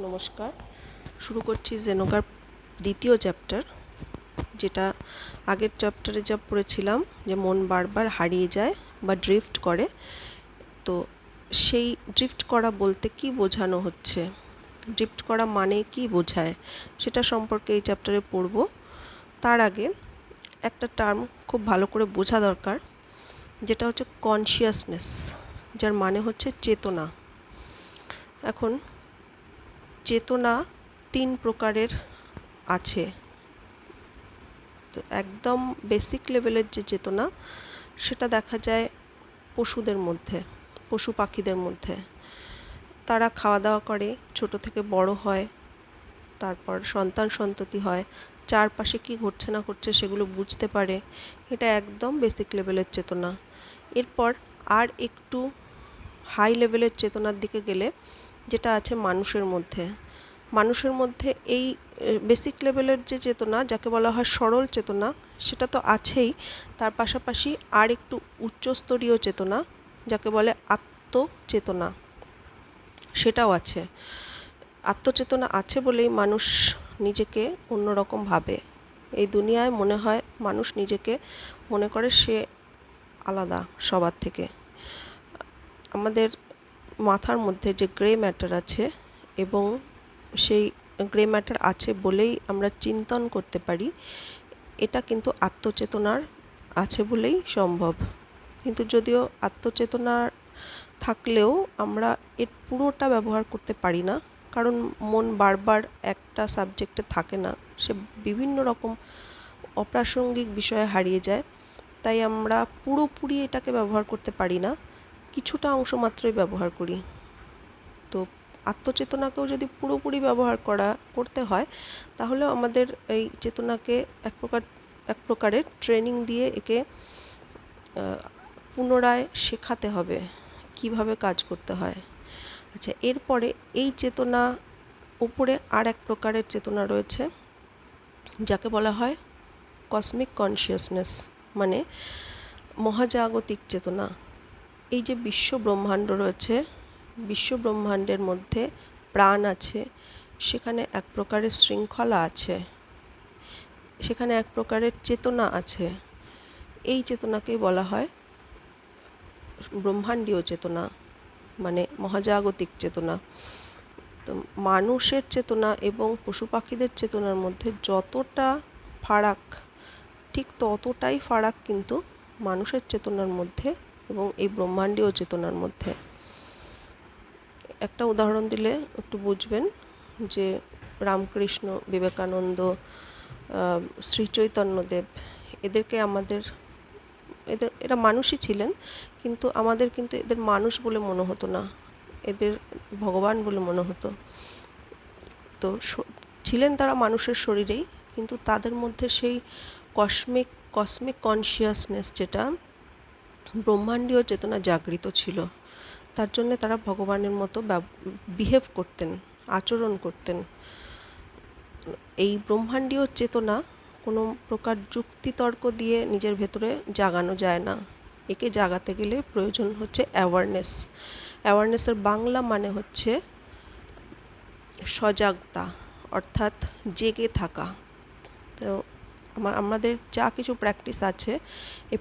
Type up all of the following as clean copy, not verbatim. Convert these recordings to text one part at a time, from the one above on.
নমস্কার। শুরু করছি জেনোকার দ্বিতীয় চ্যাপ্টার, যেটা আগের চ্যাপ্টারে যা পড়েছিলাম যে মন বারবার হারিয়ে যায় বা ড্রিফট করে। তো সেই ড্রিফট করা বলতে কি বোঝানো হচ্ছে, ড্রিফট করা মানে কি বোঝায়, সেটা সম্পর্কে এই চ্যাপ্টারে পড়ব। তার আগে একটা টার্ম খুব ভালো করে বোঝা দরকার, যেটা হচ্ছে কনসিয়াসনেস, যার মানে হচ্ছে চেতনা। এখন চেতনা 3 প্রকারের আছে। তো একদম বেসিক লেভেলের যে চেতনা, সেটা দেখা যায় পশুদের মধ্যে, পশু পাখিদের মধ্যে। তারা খাওয়া দাওয়া করে, ছোট থেকে বড় হয়, তারপর সন্তান সন্ততি হয়, চারপাশে কি ঘটছে না ঘটছে সেগুলো বুঝতে পারে। এটা একদম বেসিক লেভেলের চেতনা। এরপর আর একটু হাই লেভেলের চেতনার দিকে গেলে যেটা আছে মানুষের মধ্যে, মানুষের মধ্যে এই বেসিক লেভেলের যে চেতনা, যাকে বলা হয় সরল চেতনা, সেটা তো আছেই। তার পাশাপাশি আর একটু উচ্চস্তরীয় চেতনা, যাকে বলে আত্মচেতনা, সেটাও আছে। আত্মচেতনা আছে বলেই মানুষ নিজেকে অন্যরকম ভাবে। এই দুনিয়ায় মনে হয় মানুষ নিজেকে মনে করে সে আলাদা সবার থেকে। আমাদের মাথার মধ্যে যে গ্রে ম্যাটার আছে, এবং সেই গ্রে ম্যাটার আছে বলেই আমরা চিন্তন করতে পারি, এটা কিন্তু আত্মচেতনার আছে বলেই সম্ভব। কিন্তু যদিও আত্মচেতনার থাকলেও আমরা এর পুরোটা ব্যবহার করতে পারি না, কারণ মন বারবার একটা সাবজেক্টে থাকে না, সে বিভিন্ন রকম অপ্রাসঙ্গিক বিষয়ে হারিয়ে যায়। তাই আমরা পুরোপুরি এটাকে ব্যবহার করতে পারি না, কিছুটা অংশ মাত্রই ব্যবহার করি। তো আত্মচেতনাকেও যদি পুরোপুরি ব্যবহার করতে হয়, তাহলে আমাদের এই চেতনাকে এক প্রকারের ট্রেনিং দিয়ে একে পুনরায় শেখাতে হবে কিভাবে কাজ করতে হয়। আচ্ছা, এরপরে এই চেতনা উপরে আর এক প্রকারের চেতনা রয়েছে, যাকে বলা হয় কসমিক কনসিয়াসনেস, মানে মহাজাগতিক চেতনা। এই যে বিশ্ব ব্রহ্মাণ্ড রয়েছে, বিশ্ব ব্রহ্মাণ্ডের মধ্যে প্রাণ আছে, সেখানে এক প্রকারের শৃঙ্খলা আছে, সেখানে এক প্রকারের চেতনা আছে। এই চেতনাকেই বলা হয় ব্রহ্মাণ্ডীয় চেতনা, মানে মহাজাগতিক চেতনা। তো মানুষের চেতনা এবং পশু পাখিদের চেতনার মধ্যে যতটা ফারাক, ঠিক ততটাই ফারাক কিন্তু মানুষের চেতনার মধ্যে এবং এই ব্রহ্মাণ্ডীয় চেতনার মধ্যে। একটা উদাহরণ দিলে একটু বুঝবেন, যে রামকৃষ্ণ, বিবেকানন্দ, শ্রী চৈতন্যদেব, এদেরকে এরা মানুষই ছিলেন, কিন্তু আমাদের কিন্তু এদের মানুষ বলে মনে হতো না, এদের ভগবান বলে মনে হতো। তো ছিলেন তারা মানুষের শরীরেই, কিন্তু তাদের মধ্যে সেই কসমিক কনসিয়াসনেস, যেটা ব্রহ্মাণ্ডীয় চেতনা জাগৃত ছিল, তার জন্য তারা ভগবানের মতো বিহেভ করতেন, আচরণ করতেন। এই ব্রহ্মাণ্ডীয় চেতনা কোনো প্রকার যুক্তিতর্ক দিয়ে নিজের ভেতরে জাগানো যায় না। একে জাগাতে গেলে প্রয়োজন হচ্ছে অ্যাওয়ারনেস। অ্যাওয়ারনেসের বাংলা মানে হচ্ছে সজাগতা, অর্থাৎ জেগে থাকা। তো আমাদের যা কিছু প্র্যাকটিস আছে, এই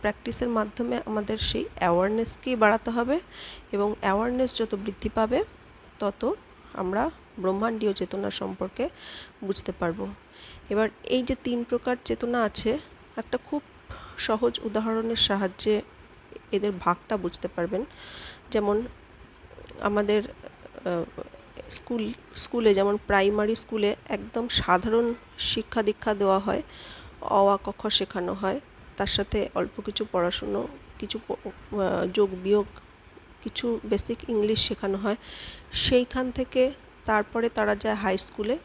প্র্যাকটিসের মাধ্যমে আমাদের সেই অ্যাওয়ারনেসকেই বাড়াতে হবে, এবং অ্যাওয়ারনেস যত বৃদ্ধি পাবে তত আমরা ব্রহ্মাণ্ডীয় চেতনা সম্পর্কে বুঝতে পারবো। এবার এই যে 3 প্রকার চেতনা আছে, একটা খুব সহজ উদাহরণের সাহায্যে এদের ভাগটা বুঝতে পারবেন। যেমন আমাদের স্কুলে যেমন প্রাইমারি স্কুলে একদম সাধারণ শিক্ষা দীক্ষা দেওয়া হয়, অ আ ক খ শেখানো হয়, তার সাথে অল্প কিছু পড়াশুনো, কিছু যোগ বিয়োগ, কিছু বেসিক ইংলিশ শেখানো হয়। সেইখান থেকে তারপরে তারা যায় হাই স্কুলে,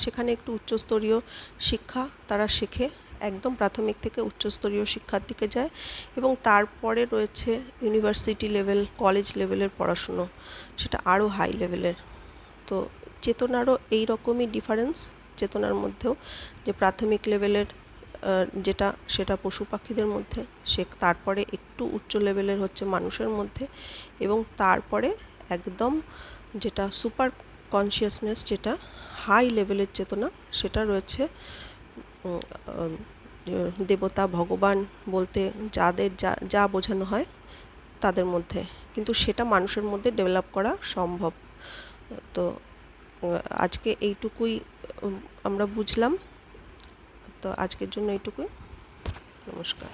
সেখানে একটু উচ্চস্তরীয় শিক্ষা তারা শেখে, একদম প্রাথমিক থেকে উচ্চস্তরীয় শিক্ষার দিকে যায়, এবং তারপরে রয়েছে ইউনিভার্সিটি লেভেল, কলেজ লেভেলের পড়াশুনো, সেটা আরও হাই লেভেলের। তো চেতনারও এই রকমই ডিফারেন্স চেতনার মধ্যেও, যে প্রাথমিক লেভেলের যেটা, সেটা পশু পাখিদের মধ্যে, তারপরে একটু উচ্চ লেভেলের হচ্ছে মানুষের মধ্যে, এবং তারপরে একদম যেটা সুপার কনসিয়াসনেস, যেটা হাই লেভেলের চেতনা, সেটা রয়েছে দেবতা ভগবান বলতে যাদের যা যা বোঝানো হয় তাদের মধ্যে, কিন্তু সেটা মানুষের মধ্যে ডেভেলপ করা সম্ভব। তো আজকে এইটুকুই আমরা বুঝলাম। তো আজকের জন্য এইটুকুই। নমস্কার।